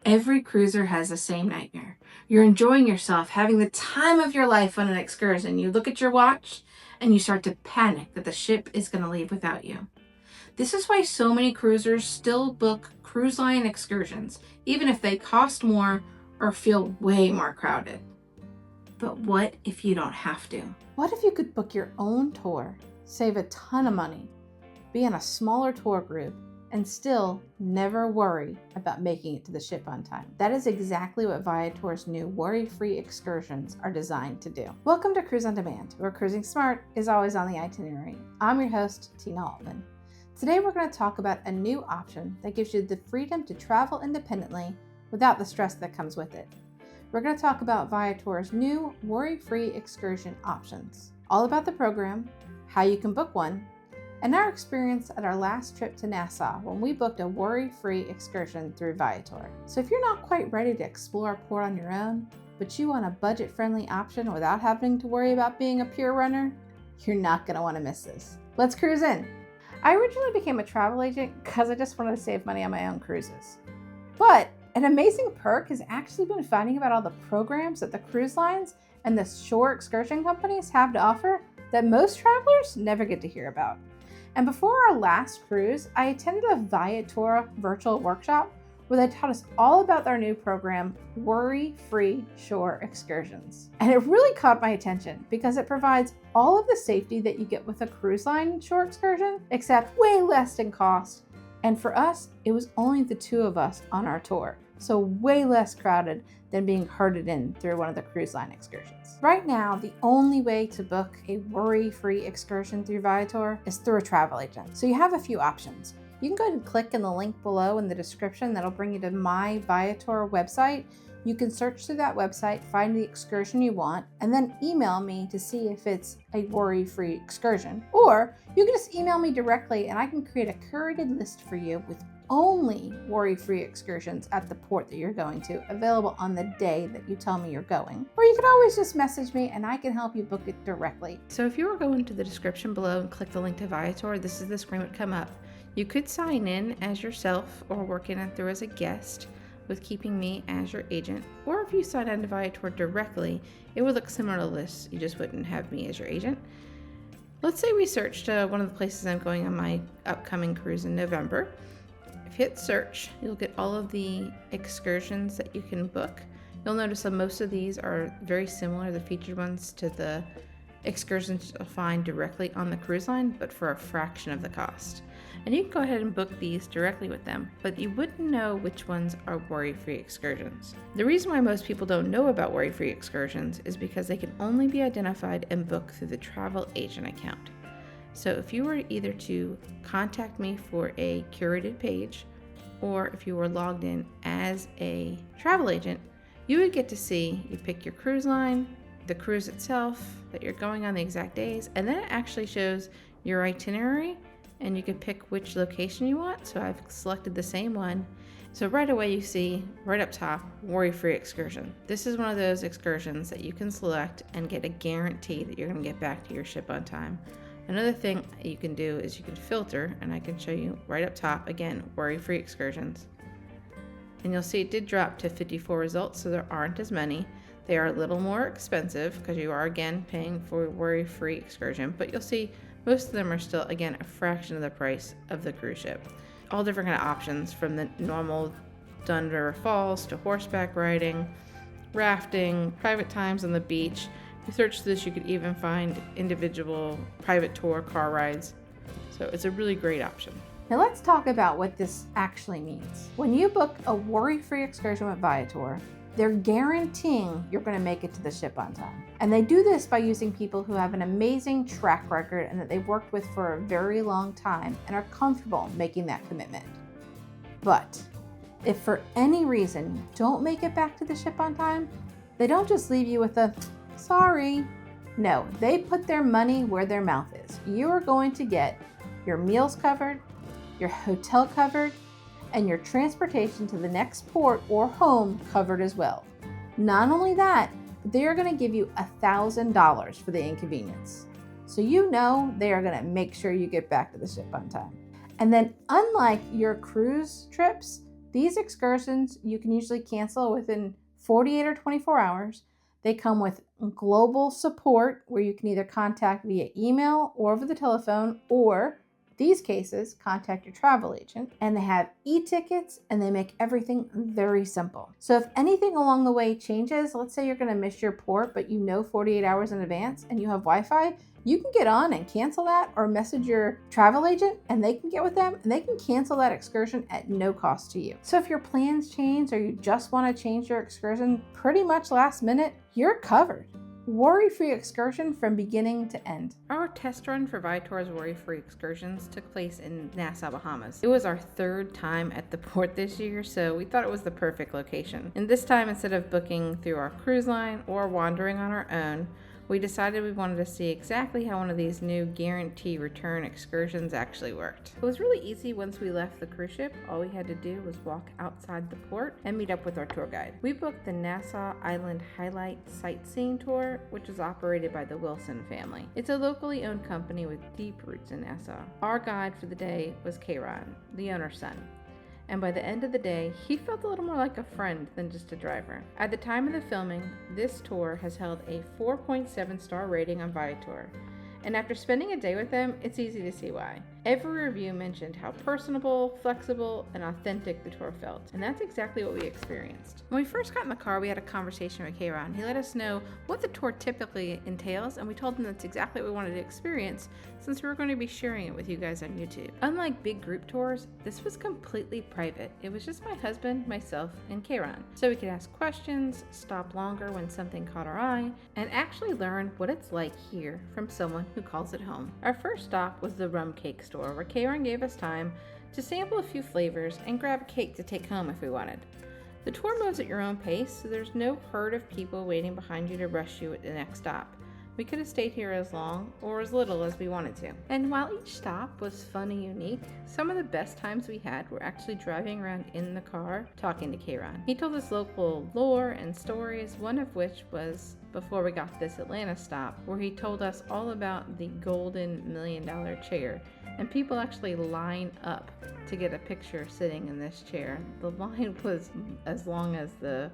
Every cruiser has the same nightmare. You're enjoying yourself, having the time of your life on an excursion. You look at your watch and you start to panic that the ship is going to leave without you. This is why so many cruisers still book cruise line excursions, even if they cost more or feel way more crowded. But what if you don't have to? What if you could book your own tour, save a ton of money, be in a smaller tour group, and still never worry about making it to the ship on time? That is exactly what Viator's new Worry-Free Excursions are designed to do. Welcome to Cruise on Demand, where cruising smart is always on the itinerary. I'm your host, Tina Altman. Today we're going to talk about a new option that gives you the freedom to travel independently without the stress that comes with it. We're going to talk about Viator's new Worry-Free Excursion options, all about the program, how you can book one, and our experience at our last trip to Nassau when we booked a worry-free excursion through Viator. So if you're not quite ready to explore a port on your own, but you want a budget-friendly option without having to worry about being a pure runner, you're not going to want to miss this. Let's cruise in. I originally became a travel agent because I just wanted to save money on my own cruises. But an amazing perk has actually been finding about all the programs that the cruise lines and the shore excursion companies have to offer that most travelers never get to hear about. And before our last cruise, I attended a Viator virtual workshop where they taught us all about their new program, Worry-Free Shore Excursions. And it really caught my attention because it provides all of the safety that you get with a cruise line shore excursion, except way less in cost. And for us, it was only the two of us on our tour, so way less crowded than being herded in through one of the cruise line excursions. Right now, the only way to book a worry-free excursion through Viator is through a travel agent. So you have a few options. You can go ahead and click in the link below in the description. That'll bring you to my Viator website. You can search through that website, find the excursion you want, and then email me to see if it's a worry-free excursion. Or you can just email me directly and I can create a curated list for you with only worry-free excursions at the port that you're going to, available on the day that you tell me you're going. Or you can always just message me and I can help you book it directly. So if you were going to the description below and click the link to Viator, this is the screen that would come up. You could sign in as yourself or work in through as a guest with keeping me as your agent. Or if you sign on to Viator directly, it would look similar to this. You just wouldn't have me as your agent. Let's say we searched one of the places I'm going on my upcoming cruise in November. If you hit search, you'll get all of the excursions that you can book. You'll notice that most of these are very similar, the featured ones, to the excursions you'll find directly on the cruise line, but for a fraction of the cost. And you can go ahead and book these directly with them, but you wouldn't know which ones are worry-free excursions. The reason why most people don't know about worry-free excursions is because they can only be identified and booked through the travel agent account. So if you were either to contact me for a curated page, or if you were logged in as a travel agent, you would get to see, you pick your cruise line, the cruise itself, that you're going on the exact days, and then it actually shows your itinerary, and you can pick which location you want. So I've selected the same one. So right away you see, right up top, Worry-Free Excursion. This is one of those excursions that you can select and get a guarantee that you're going to get back to your ship on time. Another thing you can do is you can filter, and I can show you right up top, again, Worry-Free Excursions. And you'll see it did drop to 54 results, so there aren't as many. They are a little more expensive because you are, again, paying for a worry-free excursion, but you'll see most of them are still, again, a fraction of the price of the cruise ship. All different kind of options, from the normal Thunder Falls to horseback riding, rafting, private times on the beach. If you search this, you could even find individual private tour car rides. So it's a really great option. Now let's talk about what this actually means. When you book a worry-free excursion with Viator, they're guaranteeing you're going to make it to the ship on time. And they do this by using people who have an amazing track record and that they've worked with for a very long time and are comfortable making that commitment. But if for any reason you don't make it back to the ship on time, they don't just leave you with a sorry. No, they put their money where their mouth is. You are going to get your meals covered, your hotel covered, and your transportation to the next port or home covered as well. Not only that, they are going to give you $1,000 for the inconvenience. So you know they are going to make sure you get back to the ship on time. And then unlike your cruise trips, These excursions you can usually cancel within 48 or 24 hours. They come with global support where you can either contact via email or over the telephone, or these cases, contact your travel agent. And they have e-tickets and they make everything very simple. So if anything along the way changes, let's say you're going to miss your port, but you know 48 hours in advance and you have Wi-Fi, you can get on and cancel that or message your travel agent and they can get with them and they can cancel that excursion at no cost to you. So if your plans change or you just want to change your excursion pretty much last minute, you're covered. Worry-free excursion from beginning to end. Our test run for Viator's Worry-Free Excursions took place in Nassau, Bahamas. It was our third time at the port this year, so we thought it was the perfect location. And this time, instead of booking through our cruise line or wandering on our own, we decided we wanted to see exactly how one of these new guarantee return excursions actually worked. It was really easy once we left the cruise ship. All we had to do was walk outside the port and meet up with our tour guide. We booked the Nassau Island Highlight Sightseeing Tour, which is operated by the Wilson family. It's a locally owned company with deep roots in Nassau. Our guide for the day was Kayron, the owner's son. And by the end of the day, he felt a little more like a friend than just a driver. At the time of the filming, this tour has held a 4.7 star rating on Viator. And after spending a day with them, it's easy to see why. Every review mentioned how personable, flexible, and authentic the tour felt. And that's exactly what we experienced. When we first got in the car, we had a conversation with Kayron. He let us know what the tour typically entails, and we told him that's exactly what we wanted to experience since we were going to be sharing it with you guys on YouTube. Unlike big group tours, this was completely private. It was just my husband, myself, and Kayron. So we could ask questions, stop longer when something caught our eye, and actually learn what it's like here from someone who calls it home. Our first stop was the rum cake store, where Kayron gave us time to sample a few flavors and grab a cake to take home if we wanted. The tour moves at your own pace, so there's no herd of people waiting behind you to rush you at the next stop. We could have stayed here as long or as little as we wanted to. And while each stop was fun and unique, some of the best times we had were actually driving around in the car talking to Kayron. He told us local lore and stories, one of which was before we got to this Atlanta stop, where he told us all about the golden $1 million chair. And people actually line up to get a picture sitting in this chair. The line was as long as the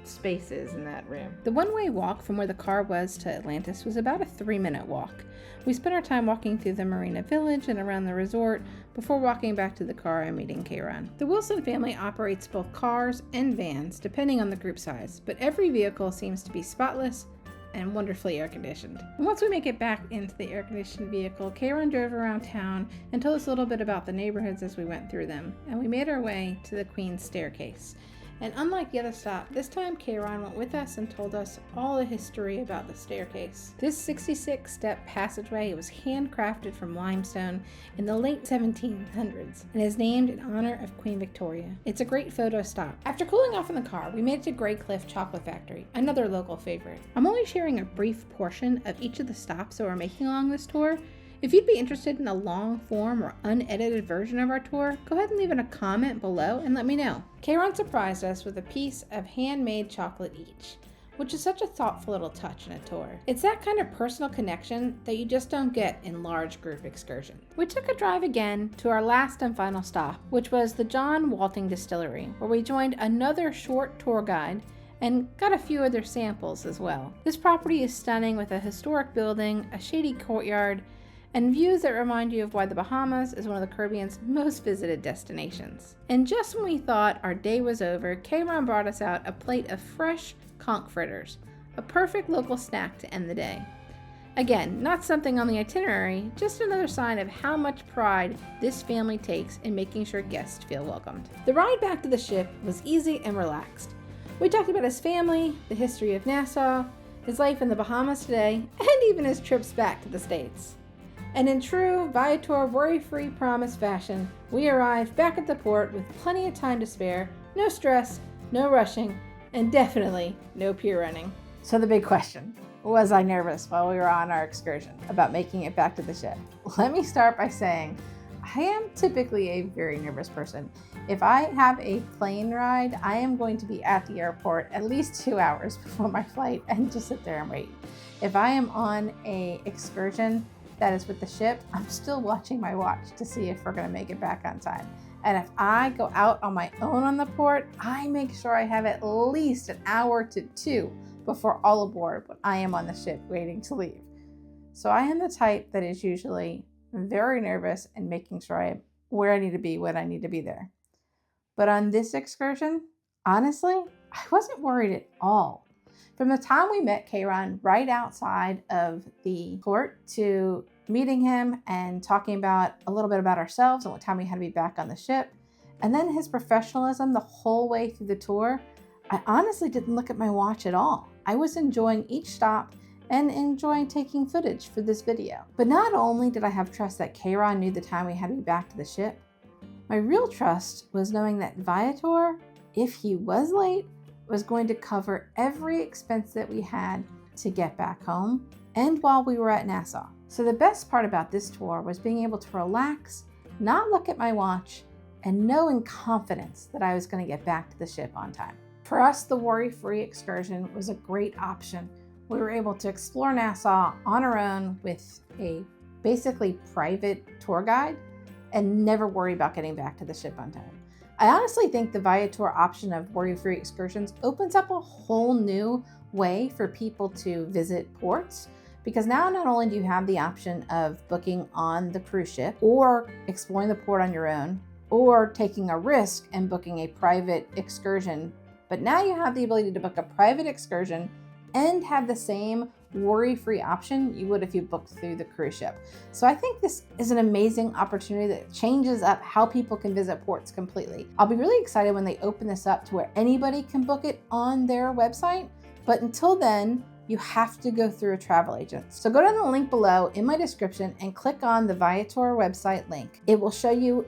spaces in that room. The one-way walk from where the car was to Atlantis was about a 3-minute walk. We spent our time walking through the Marina Village and around the resort before walking back to the car and meeting Kayron. The Wilson family operates both cars and vans depending on the group size, but every vehicle seems to be spotless and wonderfully air-conditioned. And once we make it back into the air-conditioned vehicle, Kayron drove around town and told us a little bit about the neighborhoods as we went through them, and we made our way to the Queen's Staircase. And unlike the other stop, this time Kayron went with us and told us all the history about the staircase. This 66-step passageway was handcrafted from limestone in the late 1700s and is named in honor of Queen Victoria. It's a great photo stop. After cooling off in the car, we made it to Grey Cliff Chocolate Factory, another local favorite. I'm only sharing a brief portion of each of the stops that we're making along this tour. If you'd be interested in a long form or unedited version of our tour, go ahead and leave in a comment below and let me know. Kayron surprised us with a piece of handmade chocolate each, which is such a thoughtful little touch in a tour. It's that kind of personal connection that you just don't get in large group excursions. We took a drive again to our last and final stop, which was the John Walting Distillery, where we joined another short tour guide and got a few other samples as well. This property is stunning with a historic building, a shady courtyard, and views that remind you of why the Bahamas is one of the Caribbean's most visited destinations. And just when we thought our day was over, Kayron brought us out a plate of fresh conch fritters, a perfect local snack to end the day. Again, not something on the itinerary, just another sign of how much pride this family takes in making sure guests feel welcomed. The ride back to the ship was easy and relaxed. We talked about his family, the history of Nassau, his life in the Bahamas today, and even his trips back to the States. And in true Viator Worry-Free Promise fashion, we arrived back at the port with plenty of time to spare, no stress, no rushing, and definitely no pier running. So the big question, was I nervous while we were on our excursion about making it back to the ship? Let me start by saying, I am typically a very nervous person. If I have a plane ride, I am going to be at the airport at least 2 hours before my flight and just sit there and wait. If I am on an excursion that is with the ship, I'm still watching my watch to see if we're going to make it back on time. And if I go out on my own on the port, I make sure I have at least an hour to 2 before all aboard when I am on the ship waiting to leave. So I am the type that is usually very nervous and making sure I am where I need to be when I need to be there. But on this excursion, honestly, I wasn't worried at all. From the time we met Kayron right outside of the port to meeting him and talking about a little bit about ourselves and what time we had to be back on the ship, and then his professionalism the whole way through the tour, I honestly didn't look at my watch at all. I was enjoying each stop and enjoying taking footage for this video. But not only did I have trust that Kayron knew the time we had to be back to the ship, my real trust was knowing that Viator, if he was late, was going to cover every expense that we had to get back home and while we were at Nassau. So the best part about this tour was being able to relax, not look at my watch, and know in confidence that I was going to get back to the ship on time. For us, the Worry-Free Excursion was a great option. We were able to explore Nassau on our own with a basically private tour guide and never worry about getting back to the ship on time. I honestly think the Viator option of Worry-Free Excursions opens up a whole new way for people to visit ports, because now not only do you have the option of booking on the cruise ship or exploring the port on your own or taking a risk and booking a private excursion, but now you have the ability to book a private excursion and have the same worry-free option you would if you booked through the cruise ship. So I think this is an amazing opportunity that changes up how people can visit ports completely. I'll be really excited when they open this up to where anybody can book it on their website, but until then, you have to go through a travel agent. So go down the link below in my description and click on the Viator website link. It will show you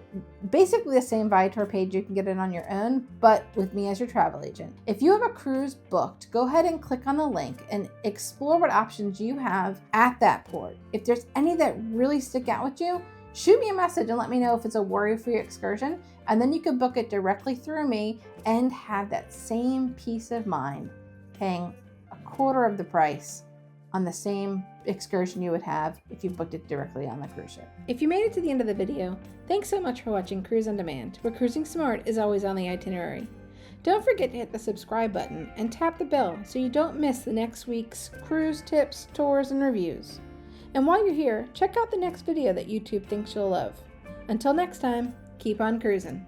basically the same Viator page. You can get it on your own, but with me as your travel agent. If you have a cruise booked, go ahead and click on the link and explore what options you have at that port. If there's any that really stick out with you, shoot me a message and let me know if it's a worry-free excursion, and then you can book it directly through me and have that same peace of mind paying quarter of the price on the same excursion you would have if you booked it directly on the cruise ship. If you made it to the end of the video, thanks so much for watching Cruise on Demand, where cruising smart is always on the itinerary. Don't forget to hit the subscribe button and tap the bell so you don't miss the next week's cruise tips, tours, and reviews. And while you're here, check out the next video that YouTube thinks you'll love. Until next time, keep on cruising.